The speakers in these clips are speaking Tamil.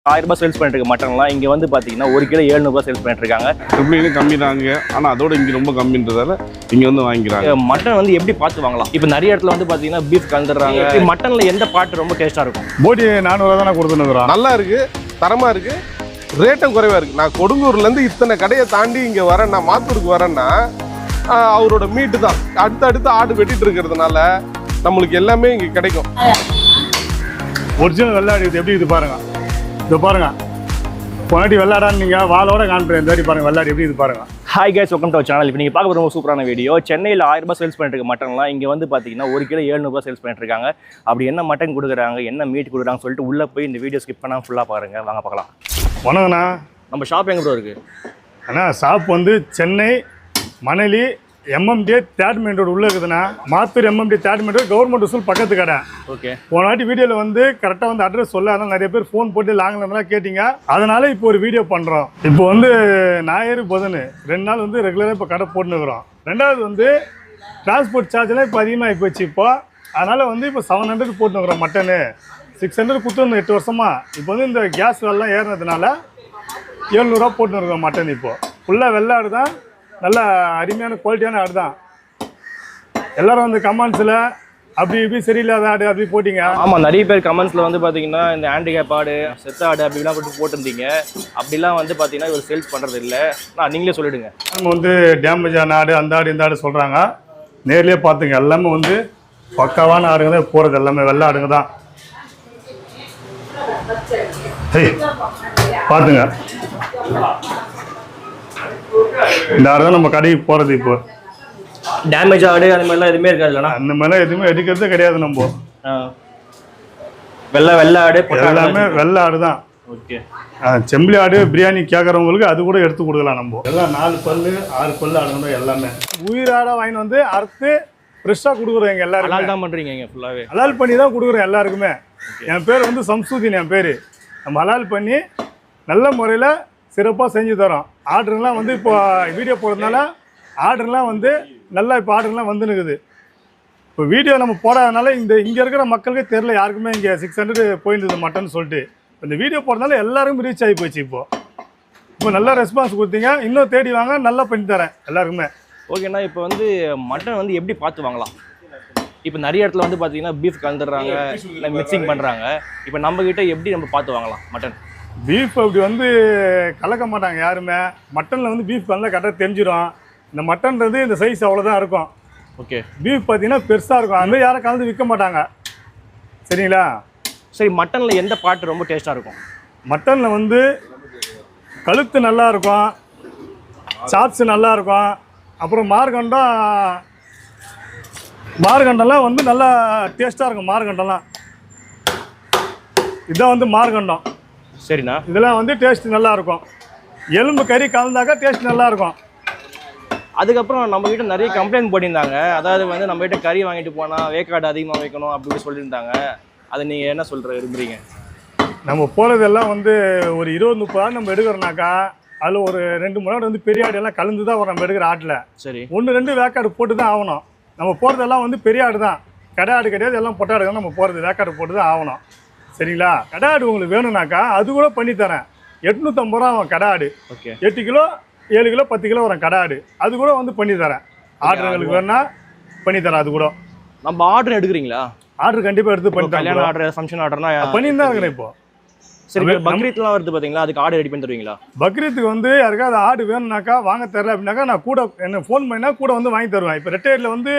1000 சேல்ஸ் பண்ணிட்டு இருக்க மட்டன்லாம் இங்கே வந்து பார்த்தீங்கன்னா 1 கிலோ 700 சேல்ஸ் பண்ணிட்டு இருக்காங்க. எப்படின்னு கம்மி தாங்க, ஆனால் அதோட இங்கே ரொம்ப கம்மின்றதால இங்கே வந்து வாங்கிக்கிறாங்க. மட்டன் வந்து எப்படி பார்த்து வாங்கலாம்? இப்போ நிறைய இடத்துல வந்து பார்த்தீங்கன்னா பீஃப் கலந்துடுறாங்க. மட்டனில் எந்த பாட்டு ரொம்ப டேஸ்ட்டாக இருக்கும்? போட்டி 400 தானே கொடுத்துனுக்குறோம். நல்லா இருக்கு, தரமாக இருக்கு, ரேட்டும் குறைவாக இருக்கு. நான் கொடுங்கூர்லேருந்து இத்தனை கடையை தாண்டி இங்கே வரேன், நான் மாத்தூருக்கு வரேன்னா அவரோட மீட்டு தான் அடுத்து ஆடு வெட்டிட்டு இருக்கிறதுனால நம்மளுக்கு எல்லாமே இங்கே கிடைக்கும். ஒரிஜினல் வெள்ளாடு இது எப்படி இது பாருங்க, இது பாருங்க. போனாட்டி வெள்ளாடான்னு நீங்கள் வாழோட காண்பேன். இந்த வாட்டி பாருங்க வெள்ளாடு எப்படி இது பாருங்க. Hi guys, welcome to our channel. இப்போ நீங்கள் பார்க்க ரொம்ப சூப்பரான வீடியோ. சென்னையில் 1000 சேல்ஸ் பண்ணிட்டு இருக்க மட்டன்லாம் இங்கே வந்து பார்த்தீங்கன்னா 1 கிலோ 700 சேல்ஸ் பண்ணிட்டு இருக்காங்க. அப்படி என்ன மட்டன் கொடுக்குறாங்க, என்ன மீட் கொடுக்குறாங்கன்னு சொல்லிட்டு உள்ளே போய் இந்த வீடியோ ஸ்கிப் பண்ணால் ஃபுல்லாக பாருங்கள். வாங்க பார்க்கலாம். வணக்கண்ணா. நம்ம ஷாப் எங்கே ப்ரோ இருக்குது? அண்ணா ஷாப் வந்து Chennai Manali MMT third main road உள்ளே இருக்குதுண்ணா. Mathur MMT third main road government வசூல் பக்கத்து கடை. ஓகே. போன வாட்டி வீடியோவில் வந்து கரெக்டாக வந்து அட்ரஸ் சொல்ல, அதனால் நிறைய பேர் ஃபோன் போட்டு லாங்கில் இருந்தாலும் கேட்டிங்க. அதனால் இப்போ ஒரு வீடியோ பண்ணுறோம். இப்போ வந்து ஞாயிறு புதனு 2 நாள் வந்து ரெகுலராக இப்போ கடை போட்டுருக்குறோம். ரெண்டாவது வந்து டிரான்ஸ்போர்ட் சார்ஜெலாம் இப்போ அதிகமாக போச்சு. இப்போ அதனால் வந்து இப்போ 700 போட்டுருக்குறோம். மட்டனு 600 கொடுத்துருந்தோம் 8 வருஷமாக. இப்போ வந்து இந்த கேஸ் வெல்லாம் ஏறினதுனால 700 போட்டுருக்குறோம் மட்டன். இப்போ ஃபுல்லாக வெள்ளாடு தான், நல்ல அருமையான குவாலிட்டியான ஆடு தான். எல்லாரும் வந்து கமெண்ட்ஸில் அப்படி இப்படி சரியில்லாத ஆடு அப்படி போட்டிங்க. ஆமாம், நிறைய பேர் கமெண்ட்ஸில் வந்து பார்த்தீங்கன்னா இந்த ஹேண்டிகேப் ஆடு, செத்த ஆடு அப்படிலாம் போட்டிருந்தீங்க. அப்படிலாம் வந்து பார்த்தீங்கன்னா இவர் சேல்ஸ் பண்ணுறது இல்லை. நீங்களே சொல்லிவிடுங்க. நம்ம வந்து டேமேஜ் ஆன ஆடு, அந்த ஆடு இந்த ஆடு சொல்கிறாங்க. நேர்லேயே பார்த்துங்க, எல்லாமே வந்து பக்காவான ஆடுங்க தான் போகிறது. எல்லாமே வெள்ளை ஆடுங்க தான். பார்த்துங்க, இந்த ஆடு தான் நம்ம கடைக்கு போகிறது. இப்போ டேமேஜ் ஆடு அந்த மாதிரிலாம் எதுவுமே இருக்காது இல்லைனா? அந்த மாதிரிலாம் எதுவுமே எடுக்கிறதே கிடையாது. நம்ம வெள்ளை ஆடு எல்லாமே வெள்ளை ஆடு தான். ஓகே. செம்பிளி ஆடு பிரியாணி கேட்குறவங்களுக்கு அது கூட எடுத்து கொடுக்கலாம். நம்ம எல்லாம் 4 பல்லு 6 பல்லு ஆடுங்க தான் எல்லாமே. உயிர் ஆடை வாங்கிட்டு வந்து அறுத்து ஃப்ரெஷ்ஷாக கொடுக்குறோம். எங்கள் எல்லாரும் ஹலால் தான் பண்ணுறீங்க இங்கே ஃபுல்லாகவே? ஹலால் பண்ணி தான் கொடுக்குறோம் எல்லாருக்குமே. என் பேர் வந்து சம்சுதீன். என் பேர் நம்ம ஹலால் பண்ணி நல்ல முறையில் சிறப்பாக செஞ்சு தரோம். ஆர்டர்லாம் வந்து இப்போ வீடியோ போடுறதுனால ஆர்டர்லாம் வந்து நல்லா இப்போ ஆர்டர்லாம் வந்துனுக்குது. இப்போ வீடியோ நம்ம போடாதனால இங்கே இருக்கிற மக்களுக்கு தெரில, யாருக்குமே இங்கே 600 போயிருந்தது மட்டன் சொல்லிட்டு. இந்த வீடியோ போடுறதுனால எல்லாருக்கும் ரீச் ஆகி போச்சு. இப்போ நல்ல ரெஸ்பான்ஸ் கொடுத்தீங்க. இன்னும் தேடி வாங்க, நல்லா பண்ணி தரேன் எல்லாருக்குமே. ஓகேண்ணா, இப்போ வந்து மட்டன் வந்து எப்படி பார்த்து வாங்கலாம்? இப்போ நிறைய இடத்துல வந்து பார்த்தீங்கன்னா பீஃப் கலந்துடுறாங்க, மிக்சிங் பண்ணுறாங்க. இப்போ நம்மக்கிட்ட எப்படி நம்ம பார்த்து வாங்கலாம் மட்டன்? பீஃப் அப்படி வந்து கலக்க மாட்டாங்க யாருமே. மட்டனில் வந்து பீஃப் நல்லா கரெக்டாக தெரிஞ்சிடும். இந்த மட்டன்றது இந்த சைஸ் அவ்வளோதான் இருக்கும். ஓகே. பீஃப் பார்த்தீங்கன்னா பெருசாக இருக்கும். அதுமாதிரி யாரும் கலந்து விற்க மாட்டாங்க. சரிங்களா? சரி, மட்டனில் எந்த பாட்டு ரொம்ப டேஸ்ட்டாக இருக்கும்? மட்டனில் வந்து கழுத்து நல்லா இருக்கும், சாப்ஸு நல்லா இருக்கும். அப்புறம் மார்கண்டம்லாம் வந்து நல்லா டேஸ்ட்டாக இருக்கும். மார்கண்டம்லாம் இதான் வந்து மார்கண்டம். சரிண்ணா. இதெல்லாம் வந்து டேஸ்ட் நல்லா இருக்கும். எலும்பு கறி கலந்தாக்கா டேஸ்ட் நல்லா இருக்கும். அதுக்கப்புறம் நம்மக்கிட்ட நிறைய கம்ப்ளைண்ட் பண்ணியிருந்தாங்க. அதாவது வந்து நம்மகிட்ட கறி வாங்கிட்டு போனால் வேக்காடு அதிகமாக வைக்கணும் அப்படி சொல்லியிருந்தாங்க. அதை நீங்கள் என்ன விரும்புகிறீங்க? நம்ம போகிறதெல்லாம் வந்து ஒரு 20-30 ஆடு நம்ம எடுக்கிறோம்னாக்கா அதில் ஒரு 2 3 ஆடு வந்து பெரிய ஆடு எல்லாம் கலந்து தான் நம்ம எடுக்கிற ஆட்டில். சரி. 1-2 வேக்காடு போட்டு தான் ஆகணும். நம்ம போகிறதெல்லாம் வந்து பெரிய ஆடு தான், கடை ஆடு கிடையாது. எல்லாம் பொட்டை ஆடு தான் நம்ம போகிறது. வேக்காடு போட்டு தான் ஆகணும். சரிங்களா? கடை ஆடு உங்களுக்கு வேணும்னாக்கா அது கூட பண்ணித்தரேன். 850 ரூபா அவன் கடை ஆடு. ஓகே. 8 கிலோ 7 கிலோ 10 கிலோ வரும் கடை ஆடு. அது கூட வந்து பண்ணித்தரேன். ஆர்டர்களுக்கு வேணா பண்ணித்தரேன். அது கூட நம்ம ஆர்டர் எடுக்கிறீங்களா? ஆர்டர் கண்டிப்பாக எடுத்து பண்ணி தரேன். கல்யாண ஆர்டர், ஃபங்க்ஷன் ஆர்டர்னா பண்ணிட்டு தான் இருக்கிறேன் இப்போ. சரி, பக்ரீத்லாம் வருது பார்த்தீங்களா, அதுக்கு ஆர்டர் ரெடி பண்ணி தருவீங்களா? பக்ரீத்துக்கு வந்து யாருக்காவது ஆடு வேணும்னாக்கா வாங்க தரல அப்படின்னாக்கா நான் கூட என்ன ஃபோன் பண்ணினா கூட வந்து வாங்கி தருவேன். இப்போ ரெட்டையரில் வந்து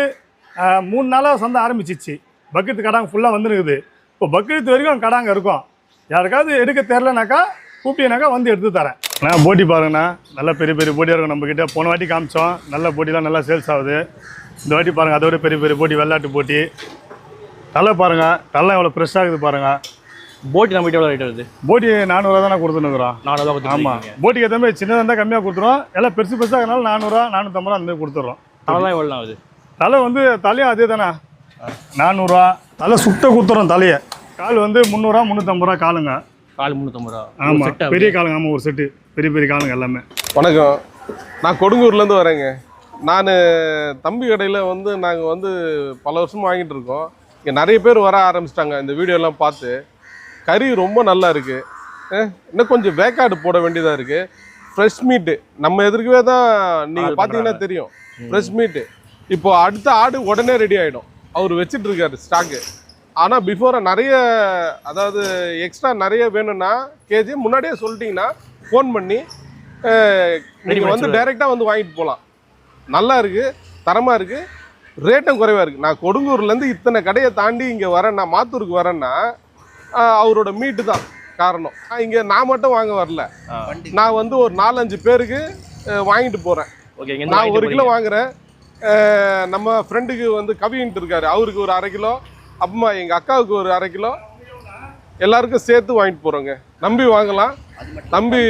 3 நாளாக சந்தை ஆரம்பிச்சிச்சு. பக்ரீத்து கடாங்க ஃபுல்லாக வந்துருக்குது. இப்போ பக்ரீத் வரைக்கும் கடாங்க இருக்கும். யாருக்காவது எடுக்க தெரிலனாக்கா கூப்பிட்டீங்கனாக்கா வந்து எடுத்து தரேன். நான் போட்டி பாருங்கண்ணா, நல்லா பெரிய பெரிய போட்டியாக இருக்கும் நம்மக்கிட்ட. போன வாட்டி காமிச்சோம், நல்ல போட்டிலாம் நல்லா சேல்ஸ் ஆகுது. இந்த வாட்டி பாருங்கள், அதோட பெரிய பெரிய போட்டி, வெள்ளாட்டு போட்டி. தலை பாருங்கள், தலை எவ்வளோ ஃப்ரெஷ்ஷாக இருக்குது பாருங்கள். போட்டி நம்மகிட்ட எவ்வளோ ரேட் வருது? போட்டி 400 தான் நான் கொடுத்துருக்குறோம். 400? ஆமாம். போட்டிக்கு ஏற்ற மாதிரி சின்னதாக இருந்தால் கம்மியாக கொடுத்துருவோம். எல்லாம் பெருசு பெருசாக இருக்கனால 400 450 அந்த மாதிரி கொடுத்துட்றோம். தலை எவ்வளோ ஆகுது? தலை வந்து தலையும் அதே தானே, 400. தலை சுட்ட கொடுத்துறோம். தலையை கால் வந்து 300 350 ரூபா காலுங்க. கால் 350 ரூபா? ஆமாம், பெரிய காலுங்க. ஆமாம், ஒரு செட்டு பெரிய பெரிய காலுங்க எல்லாமே. வணக்கம், நான் கொடுங்கூர்லேருந்து வரேங்க. நான் தம்பி கடையில் வந்து நாங்கள் வந்து பல வருஷமாக வாங்கிட்டு இருக்கோம். இங்கே நிறைய பேர் வர ஆரம்பிச்சிட்டாங்க இந்த வீடியோலாம் பார்த்து. கறி ரொம்ப நல்லா இருக்குது. இன்னும் கொஞ்சம் வேக்காடு போட வேண்டியதாக இருக்குது. ஃப்ரெஷ் மீட்டு நம்ம எதிர்க்கவே தான் நீங்கள் பார்த்தீங்கன்னா தெரியும். ஃப்ரெஷ் மீட்டு இப்போ அடுத்த ஆடு உடனே ரெடி ஆகிடும். அவர் வச்சிட்டு இருக்காரு ஸ்டாக்கு. ஆனால் பிஃபோராக நிறைய, அதாவது எக்ஸ்ட்ரா நிறைய வேணும்னா கேஜி முன்னாடியே சொல்லிட்டீங்கன்னா ஃபோன் பண்ணி நீங்கள் வந்து டைரெக்டாக வந்து வாங்கிட்டு போகலாம். நல்லா இருக்குது, தரமாக இருக்குது, ரேட்டும் குறைவாக இருக்குது. நான் கொடுங்கூர்லேருந்து இத்தனை கடையை தாண்டி இங்கே வரேன்னா, மாத்தூருக்கு வரேன்னா அவரோட மீட்டு தான் காரணம். இங்கே நான் மட்டும் வாங்க வரல, நான் வந்து ஒரு 4-5 பேருக்கு வாங்கிட்டு போகிறேன். நான் 1 கிலோ வாங்குறேன். நம்ம ஃப்ரெண்டுக்கு வந்து கவின்ட்டு இருக்காரு, அவருக்கு ஒரு 1/2 கிலோ, அப்புறமா எங்கள் அக்காவுக்கு ஒரு 1/2 கிலோ, எல்லாருக்கும் சேர்த்து வாங்கிட்டு போகிறோங்க. நம்பி வாங்கலாம். நம்பி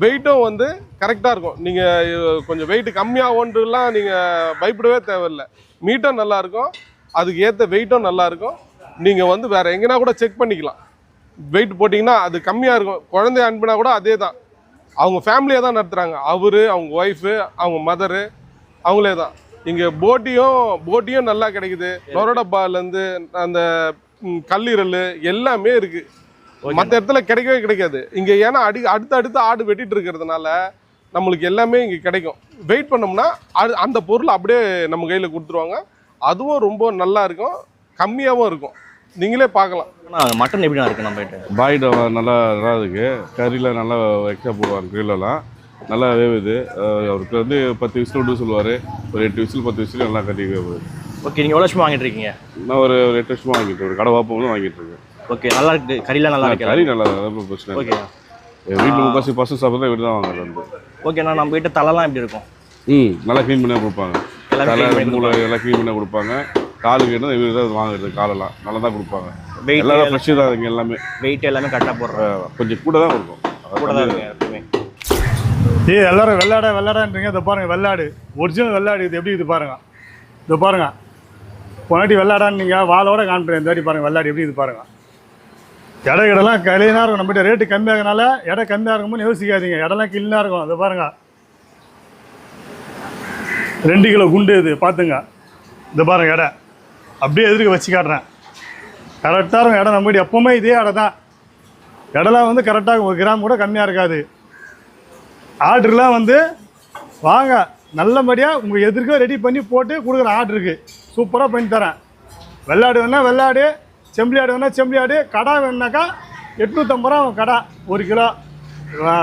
வெயிட்டும் வந்து கரெக்டாக இருக்கும். நீங்கள் கொஞ்சம் வெயிட் கம்மியாகன்றலாம் நீங்கள் பயப்படவே தேவையில்லை. மீட்டும் நல்லாயிருக்கும், அதுக்கு ஏற்ற வெயிட்டும் நல்லாயிருக்கும். நீங்கள் வந்து வேறு எங்கேனா கூட செக் பண்ணிக்கலாம். வெயிட் போட்டிங்கன்னா அது கம்மியாக இருக்கும். குழந்தைய அனுப்பினா கூட அதே தான். அவங்க ஃபேமிலியாக தான் நடத்துகிறாங்க. அவர், அவங்க ஒய்ஃபு, அவங்க மதரு, அவங்களே தான். இங்கே போட்டியும் நல்லா கிடைக்குது. நொரடப்பாலேருந்து அந்த கல்லீரல் எல்லாமே இருக்குது. மற்ற இடத்துல கிடைக்கவே கிடைக்காது இங்கே. ஏன்னா அடுத்த ஆடு வெட்டிட்டு இருக்கிறதுனால நம்மளுக்கு எல்லாமே இங்கே கிடைக்கும். வெயிட் பண்ணோம்னா அந்த பொருள் அப்படியே நம்ம கையில் கொடுத்துருவாங்க. அதுவும் ரொம்ப நல்லா இருக்கும், கம்மியாகவும் இருக்கும். நீங்களே பார்க்கலாம். மட்டன் எப்படி இருக்கு? நம்ம பாய்டு நல்லா இருக்குது. கறியில் நல்லா எக்ஸ்ட்ரா போடுவாங்க. கிரிலெலாம் நல்லா வேவுது. அவருக்கு வந்து 10 விசில் விட்டு சொல்லுவார். ஒரு 8 விசில் 10 விசில் நல்லா கட்டி வேவுது. ஓகே, நீங்கள் எவ்வளோ வருஷமாக வாங்கிட்டு இருக்கீங்க? நான் ஒரு 8 வருஷமாக வாங்கிட்டு இருக்கேன். கடை வாப்பம் வாங்கிட்டு இருக்கேன். ஓகே, நல்லா இருக்கு. கறிலாம் நல்லா இருக்கு. கறி நல்லா தான் பிரச்சனை. ஓகே, வீட்டில் 30% சாப்பிட்றதா வீடு தான் வாங்குறது வந்து. ஓகேண்ணா, நம்ம கிட்ட தலைலாம் எப்படி இருக்கும்? நல்லா க்ளீன் பண்ணி கொடுப்பாங்க. தலை மூளை எல்லாம் க்ளீன் பண்ணி கொடுப்பாங்க. காலு கேட்டால் இவர் தான் வாங்குறது. காலெல்லாம் நல்லா தான் கொடுப்பாங்க. வெயிட் எல்லாம் ஃப்ரெஷ்ஷு தான் இங்கே எல்லாமே. வெயிட் எல்லாமே கரெக்டாக போடுறோம். கொஞ்சம் கூட தான் இருக்கும். கூட தான் இருக்கு எப்பவுமே. எல்லாரும் வெள்ளாடான்றீங்க. இதை பாருங்க, வெள்ளாடு, ஒரிஜினல் வெள்ளாடு. இது எப்படி இது பாருங்க, இதை பாருங்க. போனாட்டி வெள்ளாடான்னு நீங்கள் வாழோட காண்பிறேன். இந்த வாட்டி பாருங்க வெள்ளாடு எப்படி இது பாருங்க. இடம்லாம் கிளீனாக இருக்கும். நம்மகிட்ட ரேட்டு கம்மியாகனால இடம் கம்மியாக இருக்கும்போது யோசிக்காதீங்க. இடம்லாம் கிளீனாக இருக்கும். அதை பாருங்க, 2 கிலோ குண்டு இது பார்த்துங்க. இந்த பாருங்க இடம் அப்படியே எதிர்க்க வச்சு காட்டுறேன். கரெக்டாக இருக்கும் இடம். நம்மகிட்ட எப்போவுமே இதே இடம் தான். இடம்லாம் வந்து கரெக்டாக 1 கிராம் கூட கம்மியாக இருக்காது. ஆர்டர்லாம் வந்து வாங்க, நல்லபடியாக உங்கள் எதிர்க்க ரெடி பண்ணி போட்டு கொடுக்குற ஆர்டருக்கு சூப்பராக பண்ணி தரேன். வெள்ளாடு வேணால் வெள்ளாடு, செம்பளி ஆடு வேணால் செம்பளி ஆடு, கடா வேணுனாக்கா 850 ரூபா கடா 1 கிலோ.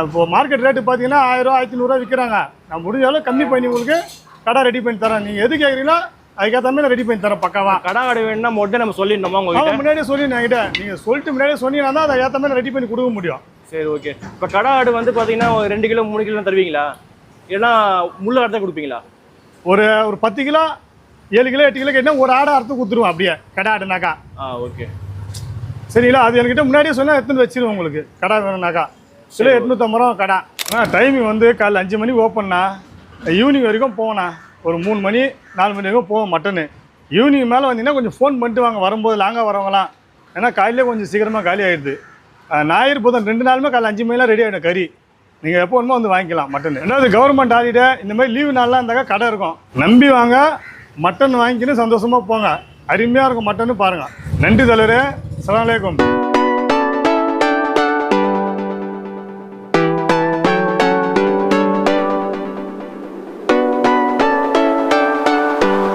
இப்போ மார்க்கெட் ரேட்டு பார்த்தீங்கன்னா 1000 1500 விற்கிறாங்க. நான் முடிஞ்சாலும் கம்மி பண்ணி உங்களுக்கு கடை ரெடி பண்ணி தரேன். நீங்கள் எது கேட்குறீங்களோ அதுக்கேற்ற மாதிரி நான் ரெடி பண்ணி தரேன். பக்காவா கடா ஆடு வேணும்னா மட்டும் நம்ம சொல்லிடணுமா? உங்கள்கிட்ட முன்னாடியே சொல்லி என்கிட்ட நீங்கள் சொல்லிட்டு முன்னாடியே சொன்னீங்கன்னா தான் அதை ஏற்ற மாதிரி ரெடி பண்ணி கொடுக்க முடியும். சரி, ஓகே. இப்போ கடா ஆடு வந்து பார்த்தீங்கன்னா 2 கிலோ 3 கிலோ தருவீங்களா? இல்லைன்னா முள்ளு ஆடு தான் கொடுப்பீங்களா? ஒரு 10 கிலோ 7 கிலோ 8 கிலோ கேட்டால் ஒரு ஆடை அறுத்து கொடுத்துருவோம் அப்படியே கடை ஆடுனாக்கா. ஓகே, சரிங்களா? அது என்கிட்ட முன்னாடியே சொன்னால் எடுத்துன்னு வச்சிருவோம். உங்களுக்கு கடை வேணும்னாக்கா கிலோ 850 ரூபா கடை. டைமிங் வந்து காலைல 5 மணிக்கு ஓப்பன்னா ஈவினிங் வரைக்கும் போவேண்ணா. ஒரு 3 மணி 4 மணி வரைக்கும் போவோம் மட்டனு. ஈவினிங் மேலே வந்தீங்கன்னா கொஞ்சம் ஃபோன் பண்ணிட்டு வாங்க வரும்போது, லாங்காக வரவங்களாம். ஏன்னா காலையிலே கொஞ்சம் சீக்கிரமாக காலி ஆகிடுது. ஞாயிறு புதன் 2 நாளுமே காலைல 5 மணிலாம் ரெடி ஆகிடும் கறி. நீங்கள் எப்போ வேணுமோ வந்து வாங்கிக்கலாம் மட்டன். ரெண்டாவது கவர்மெண்ட் ஹாலிடே இந்த மாதிரி லீவு நாள்லாம் இருந்தாக்கா கடை இருக்கும். நம்பி வாங்க, மட்டன் வாங்கிக்கின்னு சந்தோஷமாக போங்க. அருமையாக இருக்கும் மட்டன்னு பாருங்கள். நன்றி தலைவரே. அஸ்ஸலாமு அலைக்கும்.